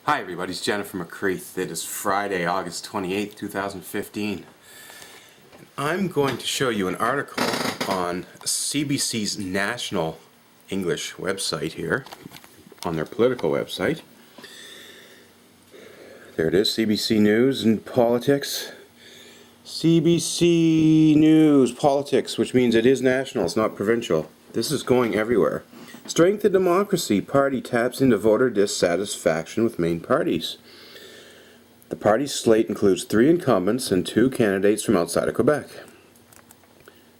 Hi everybody, it's Jennifer McCreath. It is Friday, August 28th, 2015. I'm going to show you an article on CBC's national English website here, on their political website. There it is, CBC News and Politics. CBC News Politics, which means it is national, it's not provincial. This is going everywhere. Strength in democracy. Party taps into voter dissatisfaction with main parties. The party's slate includes 3 incumbents and 2 candidates from outside of Quebec.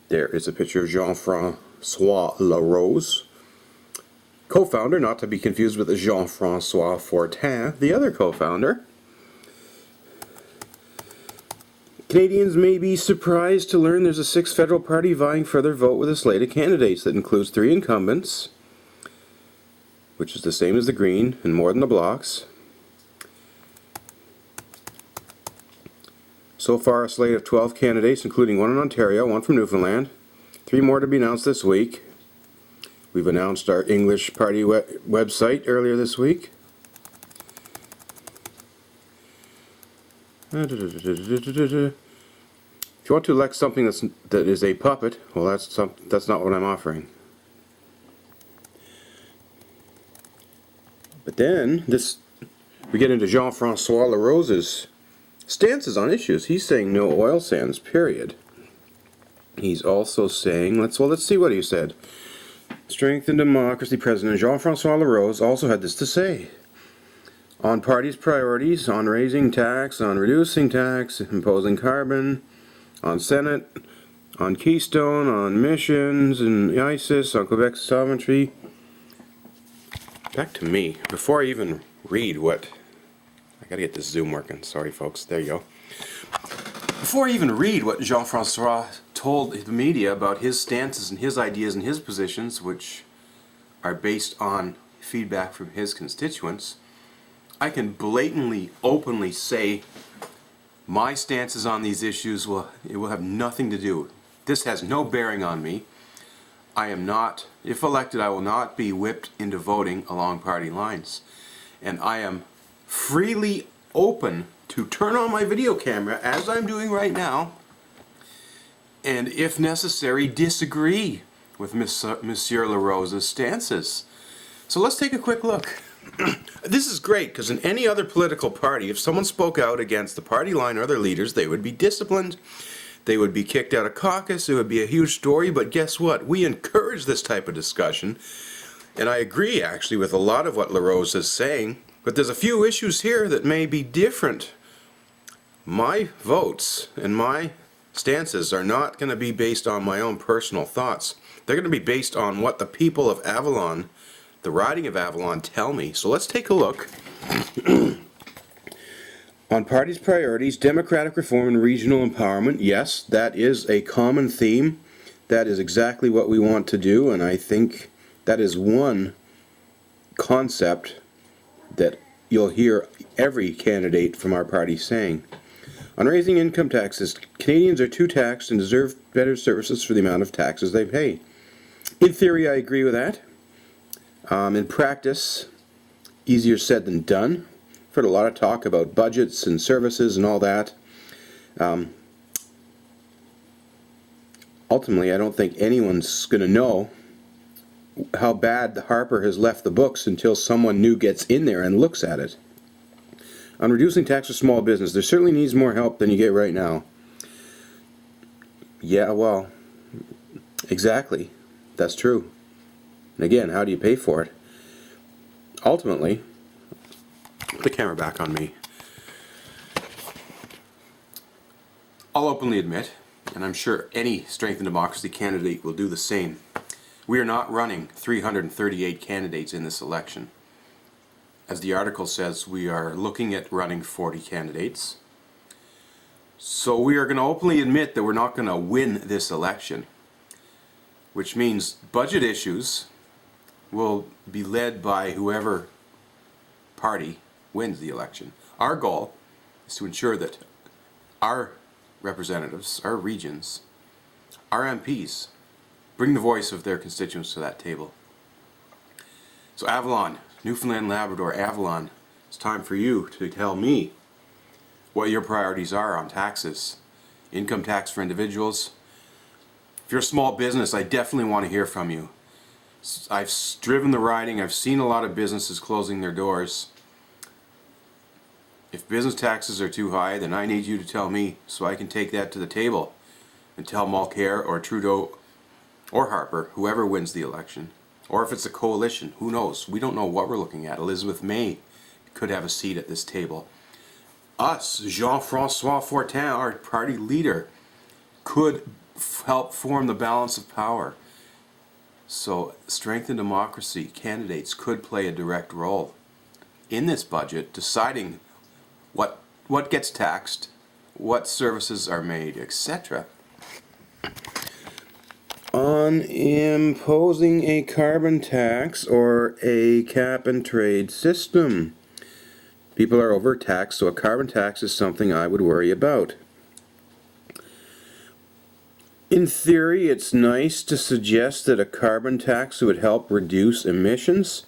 There is a picture of Jean-François Larose, co-founder, not to be confused with Jean-François Fortin, the other co-founder. Canadians may be surprised to learn there's a 6th federal party vying for their vote with a slate of candidates that includes 3 incumbents, which is the same as the Green and more than the Blocs. So far, a slate of 12 candidates, including 1 in Ontario, 1 from Newfoundland, 3 more to be announced this week. We've announced our English party website earlier this week. If you want to elect something that is a puppet, well, that's not what I'm offering. But then we get into Jean-François Larose's stances on issues. He's saying no oil sands, period. He's also saying, let's see what he said. Strength in Democracy President Jean-François Larose also had this to say. On party's priorities, on raising tax, on reducing tax, imposing carbon, on Senate, on Keystone, on missions, and ISIS, on Quebec's sovereignty. Back to me. Before I even read what... I gotta get this Zoom working. Sorry, folks. There you go. Before I even read what Jean-François told the media about his stances and his ideas and his positions, which are based on feedback from his constituents, I can blatantly, openly say my stances on these issues will have nothing to do. This has no bearing on me. I am not, if elected, I will not be whipped into voting along party lines. And I am freely open to turn on my video camera, as I'm doing right now, and if necessary, disagree with Monsieur Larose's stances. So let's take a quick look. This is great, because in any other political party, if someone spoke out against the party line or their leaders, they would be disciplined. They would be kicked out of caucus. It would be a huge story, but guess what? We encourage this type of discussion, and I agree actually with a lot of what Larose is saying, but there's a few issues here that may be different. My votes and my stances are not going to be based on my own personal thoughts. They're going to be based on what the people of Avalon, the riding of Avalon, tell me. So let's take a look. On party's priorities, democratic reform and regional empowerment. Yes, that is a common theme. That is exactly what we want to do, and I think that is one concept that you'll hear every candidate from our party saying. On raising income taxes, Canadians are too taxed and deserve better services for the amount of taxes they pay. In theory, I agree with that. In practice, easier said than done. I've heard a lot of talk about budgets and services and all that. Ultimately, I don't think anyone's going to know how bad the Harper has left the books until someone new gets in there and looks at it. On reducing tax for small business, there certainly needs more help than you get right now. Yeah, well, exactly. That's true. And again, how do you pay for it? Ultimately, put the camera back on me. I'll openly admit, and I'm sure any Strength in Democracy candidate will do the same, we are not running 338 candidates in this election. As the article says, we are looking at running 40 candidates. So we are going to openly admit that we're not going to win this election, which means budget issues will be led by whoever party wins the election. Our goal is to ensure that our representatives, our regions, our MPs bring the voice of their constituents to that table. So Avalon, Newfoundland, Labrador, Avalon, It's time for you to tell me what your priorities are on taxes. Income tax for individuals. If you're a small business, I definitely want to hear from you. I've driven the riding. I've seen a lot of businesses closing their doors. If business taxes are too high, then I need you to tell me so I can take that to the table and tell Mulcair or Trudeau or Harper, whoever wins the election. Or if it's a coalition, who knows? We don't know what we're looking at. Elizabeth May could have a seat at this table. Us, Jean-François Fortin, our party leader, could help form the balance of power. So strength and democracy candidates could play a direct role in this budget, deciding what gets taxed, what services are made, etc. On imposing a carbon tax or a cap and trade system. People are overtaxed, so a carbon tax is something I would worry about. In theory, it's nice to suggest that a carbon tax would help reduce emissions,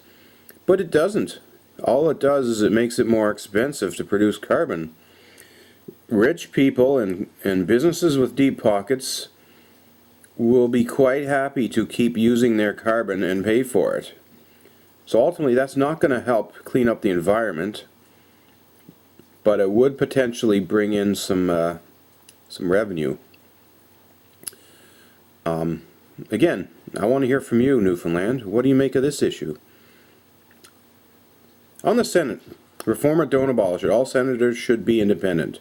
but it doesn't. All it does is it makes it more expensive to produce carbon. Rich people and businesses with deep pockets will be quite happy to keep using their carbon and pay for it. So ultimately, that's not going to help clean up the environment, but it would potentially bring in some revenue. Again, I want to hear from you, Newfoundland. What do you make of this issue? On the Senate, reform it, don't abolish it. All senators should be independent.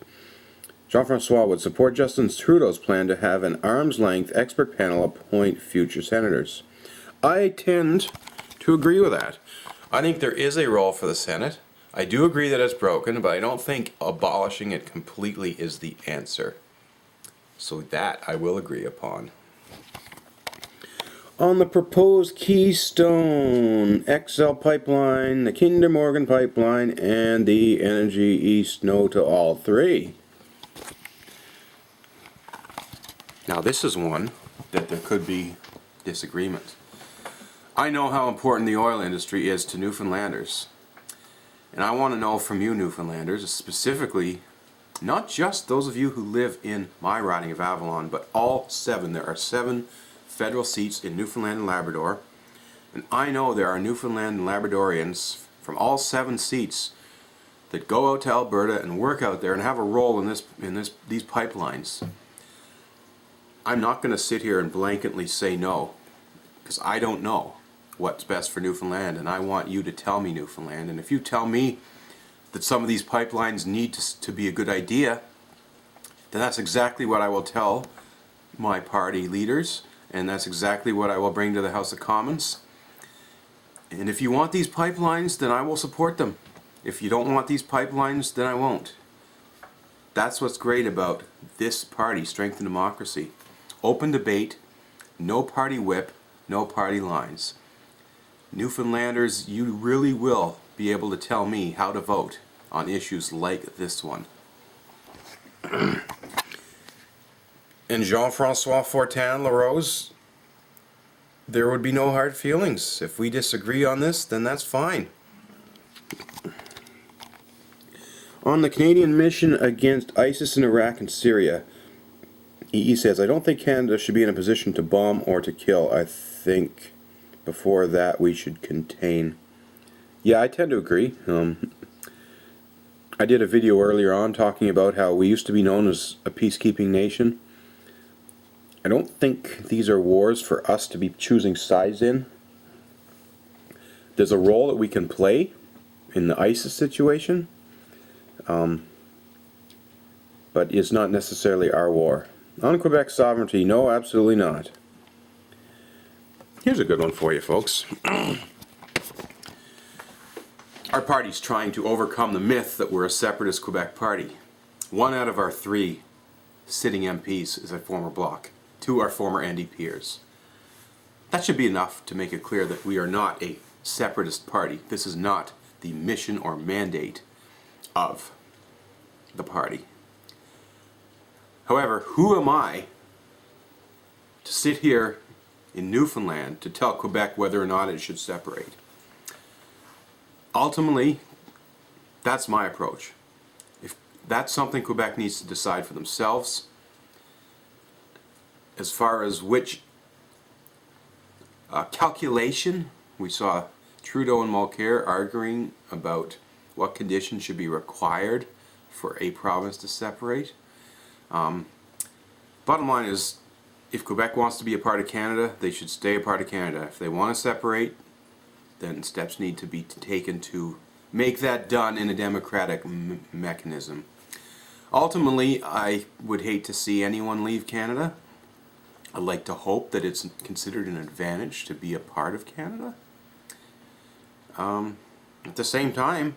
Jean-François would support Justin Trudeau's plan to have an arm's-length expert panel appoint future senators. I tend to agree with that. I think there is a role for the Senate. I do agree that it's broken, but I don't think abolishing it completely is the answer. So that I will agree upon. On the proposed Keystone XL pipeline, the Kinder Morgan pipeline, and the Energy East, no to all three. Now this is one that there could be disagreement. I know how important the oil industry is to Newfoundlanders. And I want to know from you, Newfoundlanders, specifically, not just those of you who live in my riding of Avalon, but all 7. There are 7 federal seats in Newfoundland and Labrador, and I know there are Newfoundland and Labradorians from all 7 seats that go out to Alberta and work out there and have a role in these pipelines. I'm not going to sit here and blanketly say no, because I don't know what's best for Newfoundland, and I want you to tell me, Newfoundland. And if you tell me that some of these pipelines need to be a good idea, then that's exactly what I will tell my party leaders, and that's exactly what I will bring to the House of Commons. And if you want these pipelines, then I will support them. If you don't want these pipelines, then I won't. That's what's great about this party, Strength and Democracy. Open debate, no party whip, no party lines. Newfoundlanders, you really will be able to tell me how to vote on issues like this one. And Jean-François Fortin LaRose, there would be no hard feelings. If we disagree on this, then that's fine. On the Canadian mission against ISIS in Iraq and Syria, he says, I don't think Canada should be in a position to bomb or to kill. I think before that we should contain. Yeah, I tend to agree. I did a video earlier on talking about how we used to be known as a peacekeeping nation. I don't think these are wars for us to be choosing sides in. There's a role that we can play in the ISIS situation, but it's not necessarily our war. On Quebec sovereignty, no, absolutely not. Here's a good one for you, folks. Our party's trying to overcome the myth that we're a separatist Quebec party. 1 out of our 3 sitting MPs is a former Bloc. 2 are former NDPers. That should be enough to make it clear that we are not a separatist party. This is not the mission or mandate of the party. However, who am I to sit here in Newfoundland to tell Quebec whether or not it should separate? Ultimately, That's my approach. If that's something Quebec needs to decide for themselves. As far as which calculation, we saw Trudeau and Mulcair arguing about what conditions should be required for a province to separate. Bottom line is, if Quebec wants to be a part of Canada, they should stay a part of Canada. If they want to separate, then steps need to be taken to make that done in a democratic mechanism. Ultimately, I would hate to see anyone leave Canada. I'd like to hope that it's considered an advantage to be a part of Canada. At the same time,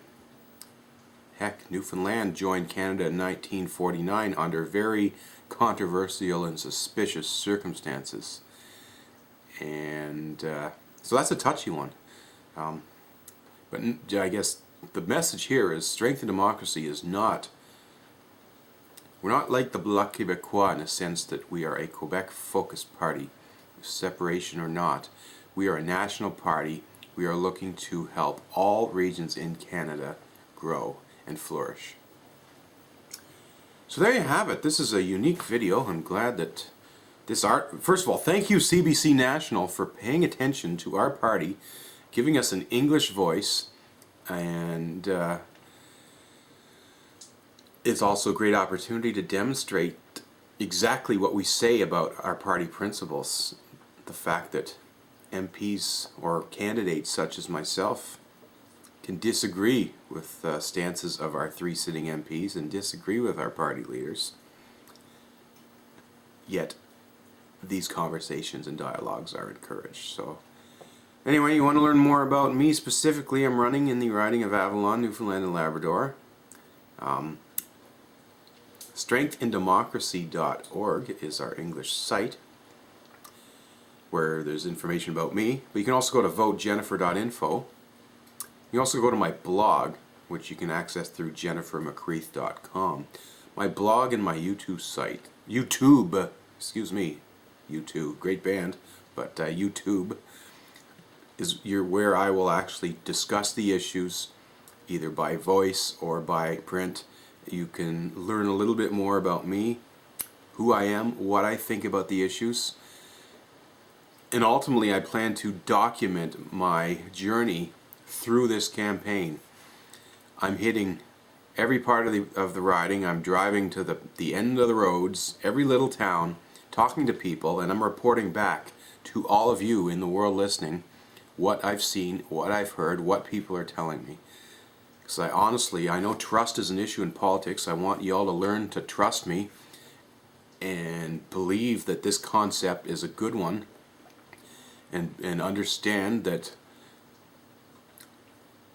heck, Newfoundland joined Canada in 1949 under very controversial and suspicious circumstances. And so that's a touchy one. But I guess the message here is strength in democracy is not, we're not like the Bloc Québécois in a sense that we are a Quebec-focused party, separation or not. We are a national party. We are looking to help all regions in Canada grow and flourish. So there you have it. This is a unique video. I'm glad that this first of all, thank you CBC National for paying attention to our party, giving us an English voice, and it's also a great opportunity to demonstrate exactly what we say about our party principles. The fact that MPs or candidates such as myself can disagree with stances of our 3 sitting MPs and disagree with our party leaders. Yet these conversations and dialogues are encouraged. So anyway, you want to learn more about me specifically, I'm running in the riding of Avalon, Newfoundland and Labrador. Strengthindemocracy.org is our English site where there's information about me. But you can also go to votejennifer.info. You can also go to my blog, which you can access through jennifermcreath.com. My blog and my YouTube site, YouTube, great band, but YouTube is where I will actually discuss the issues either by voice or by print. You can learn a little bit more about me, who I am, what I think about the issues. And ultimately, I plan to document my journey through this campaign. I'm hitting every part of the riding. I'm driving to the end of the roads, every little town, talking to people, and I'm reporting back to all of you in the world listening what I've seen, what I've heard, what people are telling me. Because I know trust is an issue in politics. I want you all to learn to trust me and believe that this concept is a good one, and understand that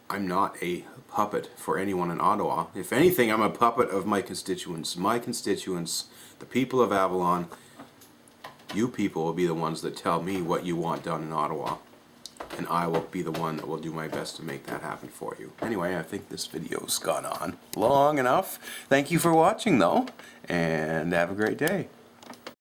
I'm not a puppet for anyone in Ottawa. If anything, I'm a puppet of my constituents. My constituents, the people of Avalon, you people will be the ones that tell me what you want done in Ottawa. And I will be the one that will do my best to make that happen for you. Anyway, I think this video's gone on long enough. Thank you for watching, though, and have a great day.